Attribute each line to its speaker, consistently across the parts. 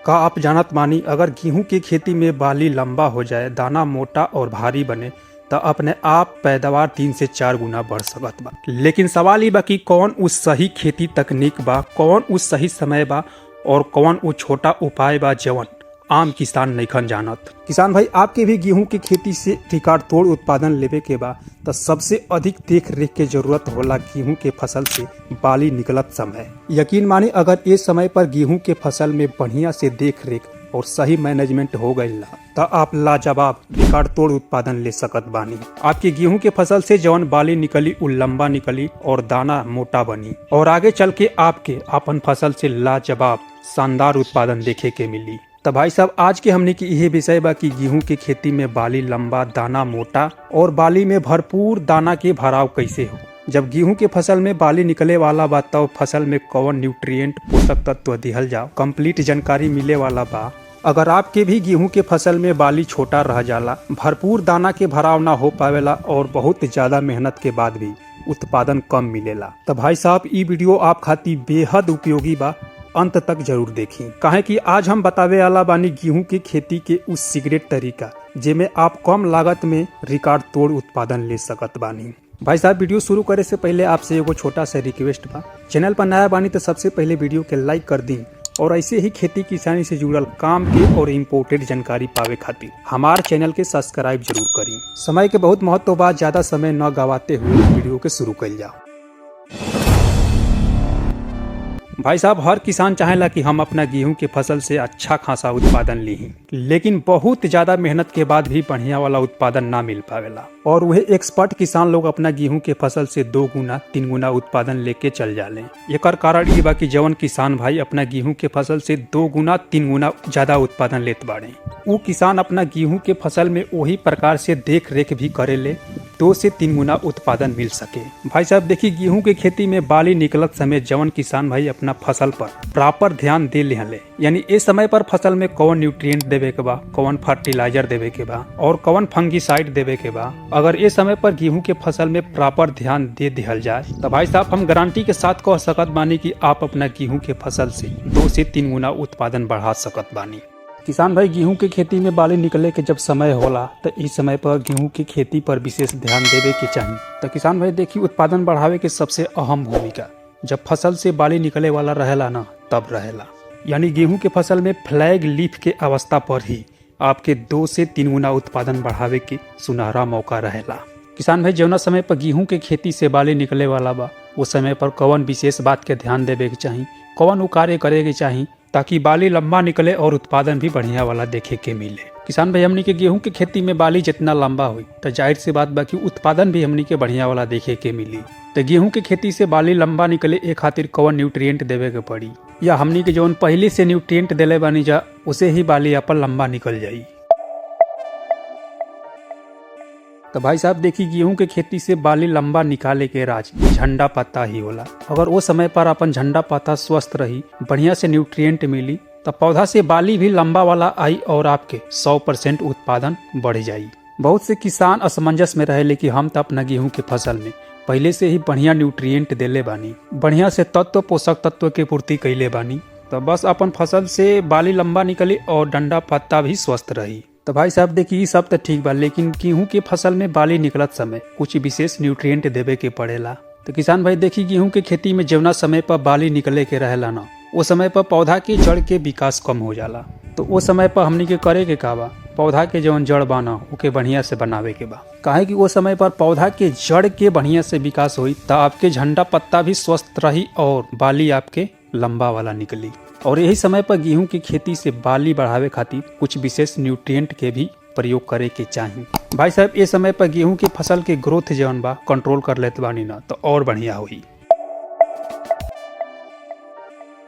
Speaker 1: का आप जानत मानी अगर गेहूं की खेती में बाली लंबा हो जाए, दाना मोटा और भारी बने तो अपने आप पैदावार 3 से 4 गुना बढ़ सकत बा। लेकिन सवाल ई बा कि कौन उस सही खेती तकनीक बा, कौन उस सही समय बा और कौन वो छोटा उपाय बा जवन आम किसान नइखन जानत। किसान भाई, आपके भी गेहूं की खेती से रिकॉर्ड तोड़ उत्पादन लेवे के बा तो सबसे अधिक देख रेख के जरूरत होला गेहूं के फसल से बाली निकलत समय। यकीन माने अगर इस समय पर गेहूं के फसल में बढ़िया से देख रेख और सही मैनेजमेंट हो गई तो आप लाजवाब रिकॉर्ड तोड़ उत्पादन ले सकत बानी। आपके गेहूं के फसल से जवन बाली निकली उ लंबा निकली और दाना मोटा बनी और आगे चल के आपके अपन फसल से लाजवाब शानदार उत्पादन देखे के मिली। तो भाई साहब, आज के हमने की यह विषय बा कि गेहूं की खेती में बाली लंबा, दाना मोटा और बाली में भरपूर दाना के भराव कैसे हो। जब गेहूं के फसल में बाली निकले वाला बा तब फसल में कौन न्यूट्रिएंट पोषक तत्व दिहल जाओ, कंप्लीट जानकारी मिले वाला बा। अगर आपके भी गेहूं के फसल में बाली छोटा रह जाला, भरपूर दाना के भराव ना हो पावेला और बहुत ज्यादा मेहनत के बाद भी उत्पादन कम मिलेला, तो भाई साहब ई वीडियो आप खातिर बेहद उपयोगी बा। अंत तक जरूर देखी, काहे कि आज हम बतावे वाला बानी गेहूं की खेती के उस सीक्रेट तरीका जेमे आप कम लागत में रिकॉर्ड तोड़ उत्पादन ले सकत बानी। भाई साहब, वीडियो शुरू करे से पहले आपसे एगो छोटा सा रिक्वेस्ट बा। चैनल पर नया बानी तो सबसे पहले वीडियो के लाइक कर दी और ऐसे ही खेती किसानी से जुड़ल काम के और इम्पोर्टेंट जानकारी पावे खातिर हमारे चैनल के सब्सक्राइब जरूर करी। समय के बहुत महत्व बा, ज्यादा समय न गवाते हुए वीडियो के शुरू कर जाओ। भाई साहब, हर किसान चाहेला कि हम अपना गेहूं के फसल से अच्छा खासा उत्पादन ली, लेकिन बहुत ज्यादा मेहनत के बाद भी बढ़िया वाला उत्पादन ना मिल पावेला और वह एक्सपर्ट किसान लोग अपना गेहूं के फसल से 2 गुना 3 गुना उत्पादन लेके चल जाले। एकर कारण ये बा कि जवन किसान भाई अपना गेहूं के फसल से 2 गुना 3 गुना ज्यादा उत्पादन लेत बाड़े, वो किसान अपना गेहूं के फसल में वही प्रकार से देख रेख भी करेले 2 से 3 गुना उत्पादन मिल सके। भाई साहब देखिए, गेहूं के खेती में बाली निकलत समय जवन किसान भाई अपना फसल पर प्रॉपर ध्यान दे ले, यानी इस समय पर फसल में कौन न्यूट्रिएंट देवे के बा, कौन फर्टिलाइजर देवे के बा और कौन फंगीसाइड देवे के बा, अगर इस समय पर गेहूं के फसल में प्रॉपर ध्यान दे दिहल जाए तो भाई साहब हम गारंटी के साथ कह सकत बानी कि आप अपना गेहूं के फसल से 2 से 3 गुना उत्पादन बढ़ा सकत बानी। किसान भाई, गेहूं के खेती में बाली निकले के जब समय होला तो इस समय पर गेहूं की खेती पर विशेष ध्यान देवे के चाहिए। तो किसान भाई देखिए, उत्पादन बढ़ावे के सबसे अहम भूमिका जब फसल से बाली निकले वाला रहेला ना तब रहेला, यानी गेहूं के फसल में फ्लैग लीफ के अवस्था पर ही आपके 2 से 3 गुना उत्पादन बढ़ावे के सुनहरा मौका रहेला। किसान भाई, जौना समय पर गेहूं के खेती से बाली निकले वाला बा उस समय पर कौन विशेष बात के ध्यान देवे के चाहिए, कौन वो कार्य करे के चाहिए ताकि बाली लंबा निकले और उत्पादन भी बढ़िया वाला देखे के मिले। किसान भाई, हमनी के गेहूं के खेती में बाली जितना लंबा हुई तो जाहिर सी बात बाकी उत्पादन भी हमनी के बढ़िया वाला देखे के मिली। तो गेहूं के खेती से बाली लंबा निकले एक खातिर कौन न्यूट्रिएंट देवे के पड़ी, या हमनी के जौन पहले से न्यूट्रिएंट देले बानी जा उसे ही बाली अपन लंबा निकल जाई। तो भाई साहब देखिए, गेहूं के खेती से बाली लंबा निकाले के राज झंडा पत्ता ही होला। अगर वो समय पर अपन झंडा पत्ता स्वस्थ रही, बढ़िया से न्यूट्रिएंट मिली तो पौधा से बाली भी लंबा वाला आई और आपके 100% उत्पादन बढ़ जाई। बहुत से किसान असमंजस में रहे कि हम तो अपना गेहूं के फसल में पहले से ही बढ़िया न्यूट्रिएंट देले बानी, बढ़िया से तत्व पोषक तत्व के पूर्ति कैले बानी, तो बस अपन फसल से बाली लंबा निकली और डंडा पत्ता भी स्वस्थ रही। तो भाई साहब देखिए, ये सब तो ठीक बा, लेकिन गेहूं के फसल में बाली निकलत समय कुछ विशेष न्यूट्रिएंट देवे के पड़ेला। तो किसान भाई देखिए, गेहूं के खेती में जवना समय पर बाली निकले के रहेला ना वो समय पर पौधा के जड़ के विकास कम हो जाला, तो वो समय पर हमनी के करे के का बा, पौधा के जवन जड़ बाना ओके बढ़िया से बनावे के बा। काहे कि वो समय पर पौधा के जड़ के बढ़िया से विकास हुई तो आपके झंडा पत्ता भी स्वस्थ रही और बाली आपके लंबा वाला निकली। और यही समय पर गेहूं की खेती से बाली बढ़ावे खातिर कुछ विशेष न्यूट्रिएंट के भी प्रयोग करे के चाहिए। भाई साहब, ये समय पर गेहूं की फसल के ग्रोथ जवन बा कंट्रोल कर लेते बानी ना तो और बढ़िया हुई।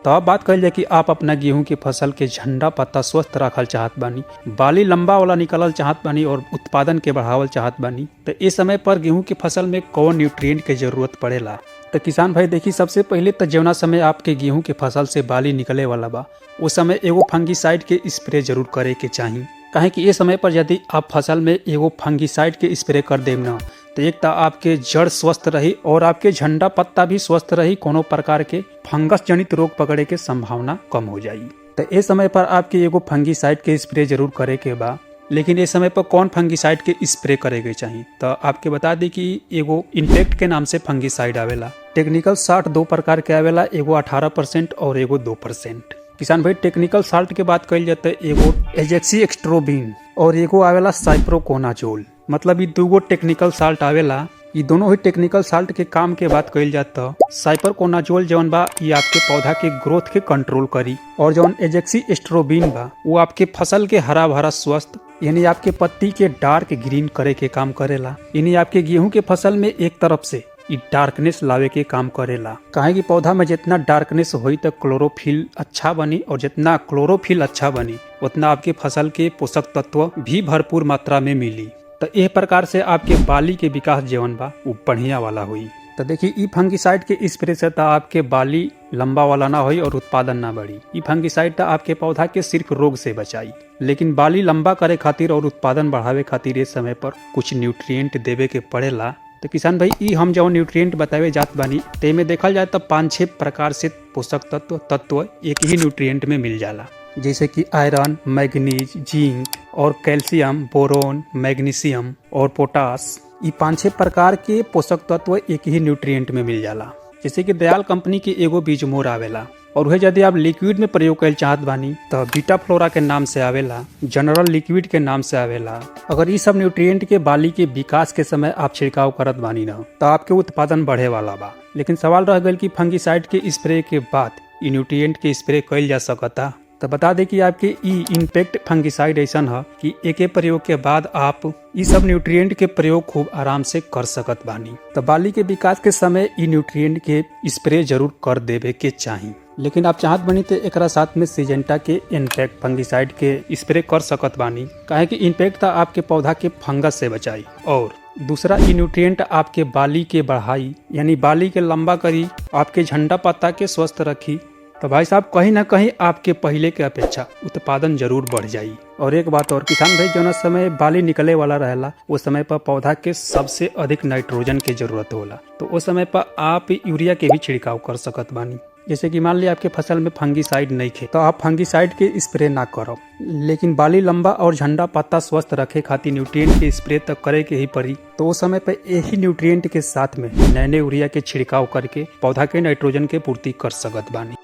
Speaker 1: तो अब बात कर जाए कि आप अपना गेहूं के फसल के झंडा पत्ता स्वस्थ रखल चाहत बानी, बाली लंबा वाला निकलल चाहत बानी और उत्पादन के बढ़ावल चाहत बानी, तो इस समय पर गेहूं के फसल में कौन न्यूट्रिएंट के जरूरत पड़ेला। तो किसान भाई देखिए, सबसे पहले तो जवना समय आपके गेहूं के फसल से बाली निकले वाला बा उस समय एगो फंगीसाइड के स्प्रे जरूर करे के चाहिए। काहे कि इस समय पर यदि आप फसल में एगो फंगीसाइड के स्प्रे कर देम ना तो एक तो आपके जड़ स्वस्थ रही और आपके झंडा पत्ता भी स्वस्थ रही, कोनो प्रकार के फंगस जनित रोग पकड़े के संभावना कम हो जाएगी। तो ए समय पर आपके एगो फंगीसाइड के स्प्रे जरूर करे के बा। लेकिन इस समय पर कौन फंगीसाइड के स्प्रे करे के चाहिए, तो आपके बता दी कि एगो इम्पैक्ट के नाम से फंगीसाइड आवेला। टेक्निकल साल्ट दो प्रकार के आवेला, एगो 18% और एगो 2%। किसान भाई टेक्निकल साल्ट के बात कल जाते एगो एजेक्सीएस्ट्रोबिन और एगो आवेला साइप्रोकोनाजोल। मतलब ये दूगो टेक्निकल साल्ट आवेला। ये दोनों ही टेक्निकल साल्ट के काम के बात कइल जाता साइप्रोकोनाजोल जौन बा ये आपके पौधा के ग्रोथ के कंट्रोल करी, और जौन एजेक्सीएस्ट्रोबिन बा वो आपके फसल के हरा भरा स्वस्थ यानी आपके पत्ती के डार्क ग्रीन करे के काम करेला। यानी आपके गेहूं के फसल में एक तरफ से ये डार्कनेस लावे के काम करेला। काहे कि पौधा में जितना डार्कनेस होई तो क्लोरोफिल अच्छा बनी, और जितना क्लोरोफिल अच्छा बनी उतना आपके फसल के पोषक तत्व भी भरपूर मात्रा में मिली। तो इस प्रकार से आपके बाली के विकास जीवन बा वो बढ़िया वाला हुई। तो देखिए ई फंगीसाइड के स्प्रे से तो आपके बाली लंबा वाला ना होई और उत्पादन ना बढ़ी। ई फंगीसाइड तो आपके पौधा के सिर्फ रोग से बचाई, लेकिन बाली लंबा करे खातिर और उत्पादन बढ़ावे खातिर इस समय पर कुछ न्यूट्रिएंट देवे के पड़ेला। तो किसान भाई ई हम जो न्यूट्रिएंट बतावे जात बानी ते में देखल जाए तो 5-6 प्रकार से पोषक तत्व एक ही न्यूट्रिएंट में मिल जाला, जैसे कि आयरन, मैग्नीज, जिंक और कैल्शियम, बोरोन, मैग्नीशियम और पोटास। ये 5-6 प्रकार के पोषक तत्व एक ही न्यूट्रिएंट में मिल जाला। जैसे कि दयाल कंपनी के एगो बीजमोर आवेला, और वह यदि आप लिक्विड में प्रयोग कर चाहत बानी तो बीटा फ्लोरा के नाम से आवेला, जनरल लिक्विड के नाम से आवेला। अगर ये सब न्यूट्रिएंट के बाली के विकास के समय आप छिड़काव करत बानी ना तो आपके उत्पादन बढ़े वाला बा। लेकिन सवाल रह गया कि फंगीसाइड के स्प्रे के बाद ये न्यूट्रिएंट के स्प्रे कइल जा सकता। तो बता दें कि आपके ई इम्पैक्ट फंगीसाइड ऐसा है कि एक प्रयोग के बाद आप इस सब न्यूट्रिएंट के प्रयोग खूब आराम से कर सकत बानी। तो बाली के विकास के समय ई न्यूट्रिएंट के स्प्रे जरूर कर देवे के चाहिए। लेकिन आप चाहत बनी तो एक साथ में सिजेंटा के इम्पैक्ट फंगीसाइड के स्प्रे कर सकत बानी। काहे कि इम्पैक्ट था आपके पौधा के फंगस से बचाई, और दूसरा ई न्यूट्रिएंट आपके बाली के बढ़ाई यानी बाली के लंबा करी, आपके झंडा पत्ता के स्वस्थ रखी। तो भाई साहब कहीं ना कहीं आपके पहले के अपेक्षा उत्पादन जरूर बढ़ जाई। और एक बात और किसान भाई, जो समय बाली निकले वाला रहेला उस समय पर पौधा के सबसे अधिक नाइट्रोजन की जरूरत होला, तो उस समय पर आप यूरिया के भी छिड़काव कर सकत बानी। जैसे कि मान लिया आपके फसल में फंगीसाइड नहीं खे तो आप फंगीसाइड के स्प्रे ना करो, लेकिन बाली लंबा और झंडा पत्ता स्वस्थ रखे खातिर न्यूट्रिएंट के स्प्रे तक करे के ही पड़ी। तो उस समय पे यही न्यूट्रिएंट के साथ में नए यूरिया के छिड़काव करके पौधा के नाइट्रोजन के पूर्ति कर सकत बानी।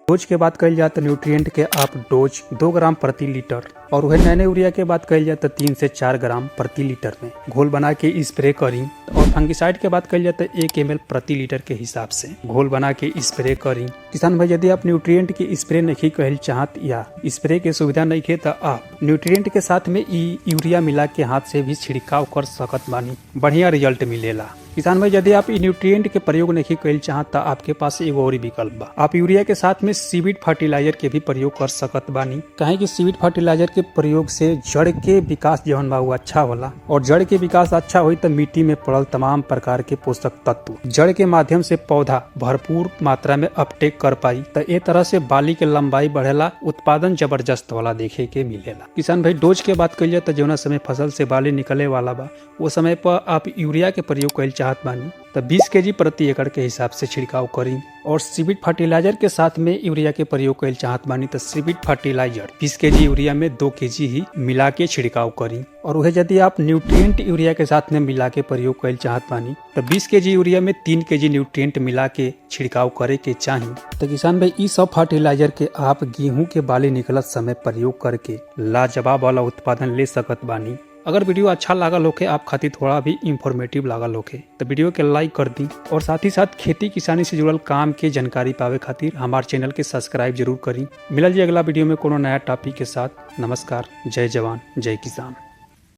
Speaker 1: डोज के बात कही जाए तो न्यूट्रिएंट के आप डोज 2 ग्राम प्रति लीटर, और वह नए यूरिया के बात कही जाए तो 3 से 4 ग्राम प्रति लीटर में घोल बना के स्प्रे करी। और फंगीसाइड के बात कही जाए तो 1 ml प्रति लीटर के हिसाब से घोल बना के स्प्रे करी। किसान भाई यदि आप न्यूट्रिएंट के स्प्रे नहीं कहल चाहत या स्प्रे के सुविधा नहीं खे तो आप न्यूट्रिएंट के साथ में यूरिया मिला के हाथ से भी छिड़काव कर सकत बानी, बढ़िया रिजल्ट मिलेला। किसान भाई यदि आप न्यूट्रिएंट के प्रयोग नहीं कइल चाहत तो आपके पास एगो और विकल्प बा। आप यूरिया के साथ में सीविड फर्टिलाइजर के भी प्रयोग कर सकत बानी। काहे कि सीविड फर्टिलाइजर के प्रयोग से जड़ के विकास जौन बा वो अच्छा होला, और जड़ के विकास अच्छा हुई तो मिट्टी में पड़ल तमाम प्रकार के पोषक तत्व जड़ के माध्यम से पौधा भरपूर मात्रा में अपटेक कर पाई। तो ए तरह से बाली के लंबाई बढ़ेला, उत्पादन जबरदस्त वाला देखे के मिलेला। किसान भाई डोज के बात कइल तो जौना समय फसल से बाली निकले वाला बा वो समय पर आप यूरिया के प्रयोग कइल चाहत बानी तो 20 kg प्रति एकड़ के हिसाब से छिड़काव करी। और सीविड फर्टिलाइजर के साथ में यूरिया के प्रयोग कइल चाहत बानी तो सीविड फर्टिलाइजर 20 kg यूरिया में 2 kg ही मिला के छिड़काव करी। और वह यदि आप न्यूट्रिएंट यूरिया के साथ में मिला के प्रयोग कइल चाहत बानी तो 20 kg यूरिया में 3 kg न्यूट्रिएंट मिला के छिड़काव करे के चाहिए। तो किसान भाई इस सब फर्टिलाइजर के आप गेहूं के बाली निकलत समय प्रयोग करके लाजवाब वाला उत्पादन ले सकत बानी। अगर वीडियो अच्छा लागल होके आप खातिर थोड़ा भी इंफॉर्मेटिव लागल होके तो वीडियो के लाइक कर दी, और साथ ही साथ खेती किसानी से जुड़ल काम के जानकारी पावे खातिर हमारे चैनल के सब्सक्राइब जरूर करी। मिलल जी अगला वीडियो में कोनो नया टॉपिक के साथ। नमस्कार, जय जवान जय किसान।